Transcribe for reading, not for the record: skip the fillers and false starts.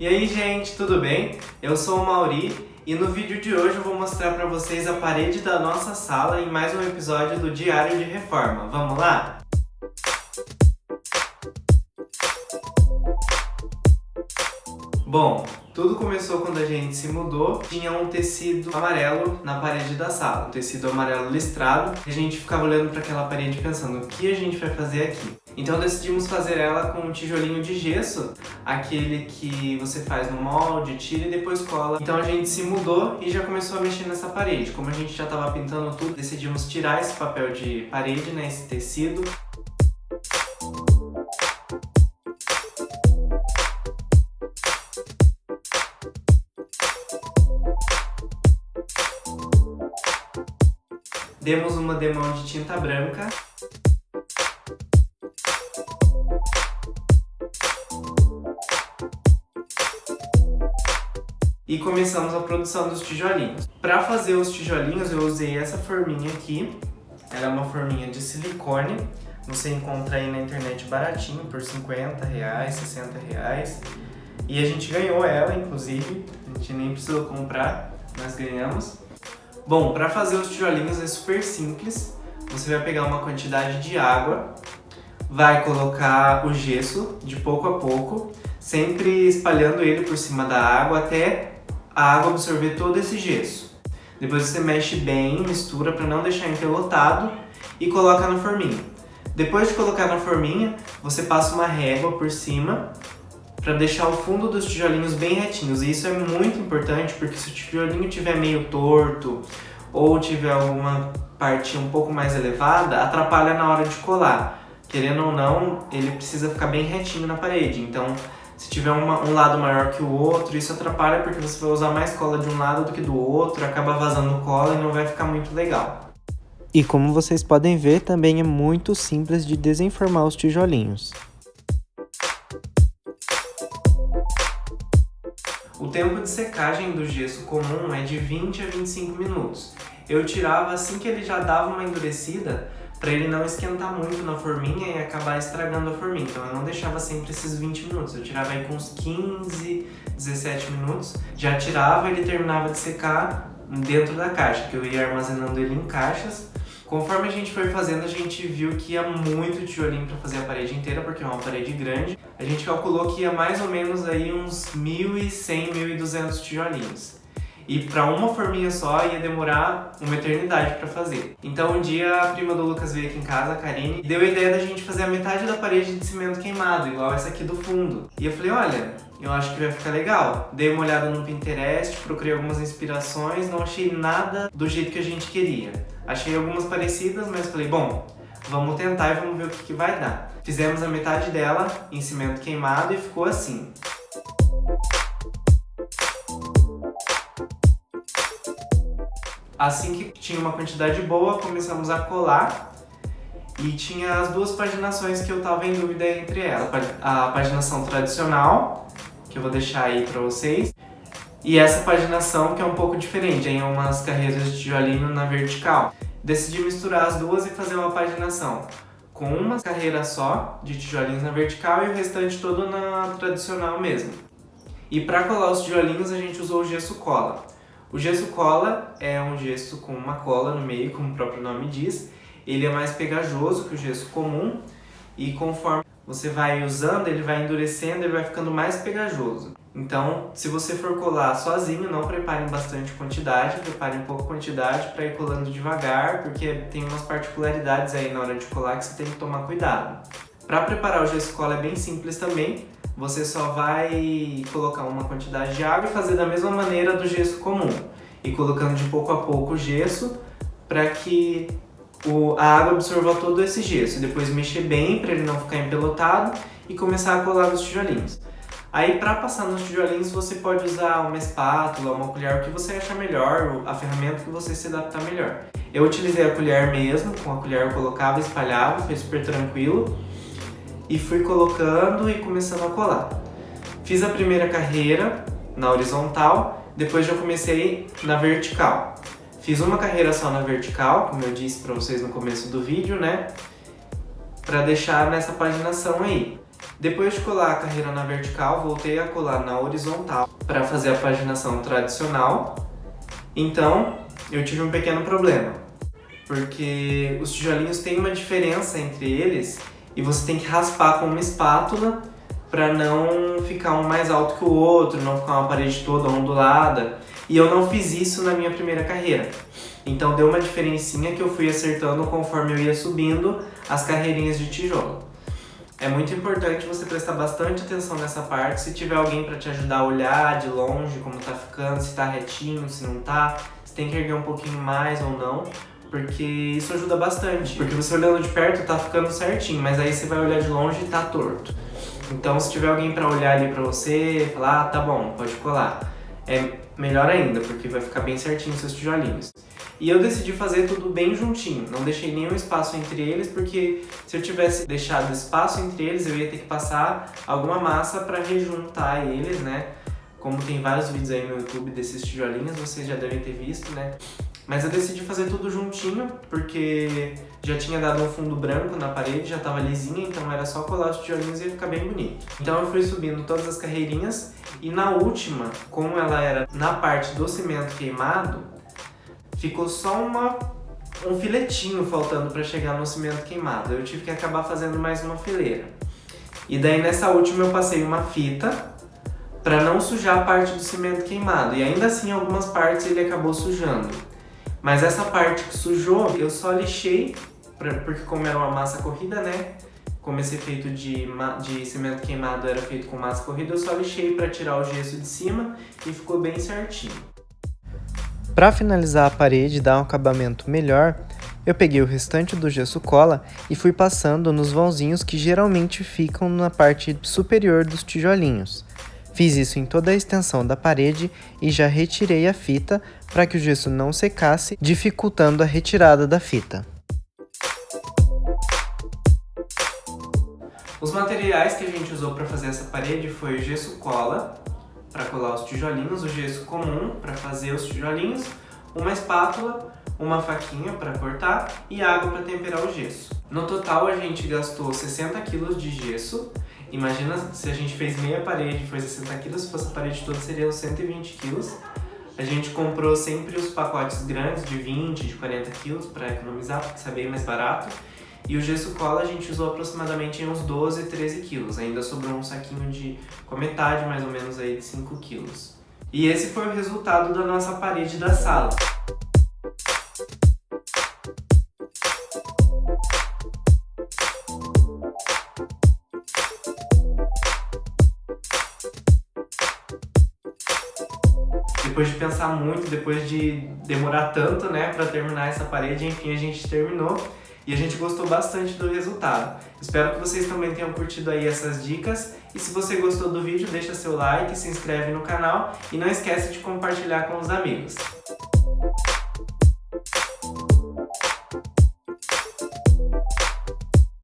E aí, gente, tudo bem? Eu sou o Mauri e no vídeo de hoje eu vou mostrar para vocês a parede da nossa sala em mais um episódio do Diário de Reforma. Vamos lá? Bom, tudo começou quando a gente se mudou. Tinha um tecido amarelo na parede da sala, um tecido amarelo listrado. E a gente ficava olhando para aquela parede pensando, o que a gente vai fazer aqui? Então decidimos fazer ela com um tijolinho de gesso, aquele que você faz no molde, tira e depois cola. Então a gente se mudou e já começou a mexer nessa parede. Como a gente já estava pintando tudo, decidimos tirar esse papel de parede, né, esse tecido. Demos uma demão de tinta branca. E começamos a produção dos tijolinhos. Para fazer os tijolinhos eu usei essa forminha aqui. Ela é uma forminha de silicone. Você encontra aí na internet baratinho, por R$50, R$60. E a gente ganhou ela, inclusive. A gente nem precisou comprar, nós ganhamos. Bom, para fazer os tijolinhos é super simples. Você vai pegar uma quantidade de água, vai colocar o gesso de pouco a pouco, sempre espalhando ele por cima da água até a água absorver todo esse gesso. Depois você mexe bem, mistura para não deixar empelotado e coloca na forminha. Depois de colocar na forminha, você passa uma régua por cima para deixar o fundo dos tijolinhos bem retinhos. E isso é muito importante porque se o tijolinho estiver meio torto ou tiver alguma parte um pouco mais elevada, atrapalha na hora de colar. Querendo ou não, ele precisa ficar bem retinho na parede. Então, se tiver um lado maior que o outro, isso atrapalha porque você vai usar mais cola de um lado do que do outro, acaba vazando cola e não vai ficar muito legal. E como vocês podem ver, também é muito simples de desenformar os tijolinhos. O tempo de secagem do gesso comum é de 20 a 25 minutos. Eu tirava assim que ele já dava uma endurecida, para ele não esquentar muito na forminha e acabar estragando a forminha. Então eu não deixava sempre esses 20 minutos, eu tirava aí com uns 15, 17 minutos. Já tirava e ele terminava de secar dentro da caixa, que eu ia armazenando ele em caixas. Conforme a gente foi fazendo, a gente viu que ia muito tijolinho para fazer a parede inteira, porque é uma parede grande. A gente calculou que ia mais ou menos aí uns 1.100, 1.200 tijolinhos. E para uma forminha só ia demorar uma eternidade para fazer. Então um dia a prima do Lucas veio aqui em casa, a Karine, e deu a ideia da gente fazer a metade da parede de cimento queimado, igual essa aqui do fundo. E eu falei, olha, eu acho que vai ficar legal. Dei uma olhada no Pinterest, procurei algumas inspirações, não achei nada do jeito que a gente queria. Achei algumas parecidas, mas falei, bom, vamos tentar e vamos ver o que vai dar. Fizemos a metade dela em cimento queimado e ficou assim. Assim que tinha uma quantidade boa, começamos a colar e tinha as duas paginações que eu tava em dúvida entre elas. A paginação tradicional, que eu vou deixar aí pra vocês, e essa paginação que é um pouco diferente, aí umas carreiras de tijolinho na vertical. Decidi misturar as duas e fazer uma paginação com uma carreira só de tijolinhos na vertical e o restante todo na tradicional mesmo. E para colar os tijolinhos a gente usou o gesso cola. O gesso cola é um gesso com uma cola no meio, como o próprio nome diz. Ele é mais pegajoso que o gesso comum e conforme você vai usando, ele vai endurecendo, ele vai ficando mais pegajoso. Então, se você for colar sozinho, não preparem bastante quantidade, preparem pouca quantidade para ir colando devagar, porque tem umas particularidades aí na hora de colar que você tem que tomar cuidado. Para preparar o gesso cola é bem simples também. Você só vai colocar uma quantidade de água e fazer da mesma maneira do gesso comum. E colocando de pouco a pouco o gesso para que a água absorva todo esse gesso. E depois mexer bem para ele não ficar empelotado e começar a colar os tijolinhos. Aí para passar nos tijolinhos você pode usar uma espátula, uma colher, o que você achar melhor, a ferramenta que você se adaptar melhor. Eu utilizei a colher mesmo, com a colher eu colocava e espalhava, foi super tranquilo. E fui colocando e começando a colar. Fiz a primeira carreira na horizontal, depois já comecei na vertical. Fiz uma carreira só na vertical, como eu disse para vocês no começo do vídeo, né? Para deixar nessa paginação aí. Depois de colar a carreira na vertical, voltei a colar na horizontal para fazer a paginação tradicional. Então, eu tive um pequeno problema, porque os tijolinhos têm uma diferença entre eles e você tem que raspar com uma espátula para não ficar um mais alto que o outro, não ficar uma parede toda ondulada. E eu não fiz isso na minha primeira carreira. Então deu uma diferencinha que eu fui acertando conforme eu ia subindo as carreirinhas de tijolo. É muito importante você prestar bastante atenção nessa parte. Se tiver alguém para te ajudar a olhar de longe como tá ficando, se tá retinho, se não tá, se tem que erguer um pouquinho mais ou não, porque isso ajuda bastante. Porque você olhando de perto tá ficando certinho, mas aí você vai olhar de longe e tá torto. Então se tiver alguém para olhar ali para você, falar, tá bom, pode colar. É melhor ainda, porque vai ficar bem certinho os seus tijolinhos. E eu decidi fazer tudo bem juntinho, não deixei nenhum espaço entre eles, porque se eu tivesse deixado espaço entre eles, eu ia ter que passar alguma massa para rejuntar eles, né? Como tem vários vídeos aí no YouTube desses tijolinhos, vocês já devem ter visto, né? Mas eu decidi fazer tudo juntinho, porque já tinha dado um fundo branco na parede, já estava lisinha, então era só colar os tijolinhos e ia ficar bem bonito. Então eu fui subindo todas as carreirinhas, e na última, como ela era na parte do cimento queimado, ficou só um filetinho faltando para chegar no cimento queimado. Eu tive que acabar fazendo mais uma fileira. E daí nessa última eu passei uma fita para não sujar a parte do cimento queimado. E ainda assim algumas partes ele acabou sujando. Mas essa parte que sujou eu só lixei, porque como era uma massa corrida, né? Como esse efeito de cimento queimado era feito com massa corrida, eu só lixei para tirar o gesso de cima e ficou bem certinho. Para finalizar a parede e dar um acabamento melhor, eu peguei o restante do gesso cola e fui passando nos vãozinhos que geralmente ficam na parte superior dos tijolinhos. Fiz isso em toda a extensão da parede e já retirei a fita para que o gesso não secasse, dificultando a retirada da fita. Os materiais que a gente usou para fazer essa parede foi o gesso cola, para colar os tijolinhos, o gesso comum para fazer os tijolinhos, uma espátula, uma faquinha para cortar e água para temperar o gesso. No total a gente gastou 60 kg de gesso. Imagina se a gente fez meia parede e foi 60 kg, se fosse a parede toda seriam 120 kg. A gente comprou sempre os pacotes grandes de 20, de 40 kg para economizar, porque isso é bem mais barato. E o gesso cola a gente usou aproximadamente uns 12, 13 quilos. Ainda sobrou um saquinho com a metade mais ou menos aí de 5 quilos. E esse foi o resultado da nossa parede da sala. Depois de pensar muito, depois de demorar tanto, né, para terminar essa parede, enfim, a gente terminou. E a gente gostou bastante do resultado. Espero que vocês também tenham curtido aí essas dicas. E se você gostou do vídeo, deixa seu like, se inscreve no canal e não esquece de compartilhar com os amigos.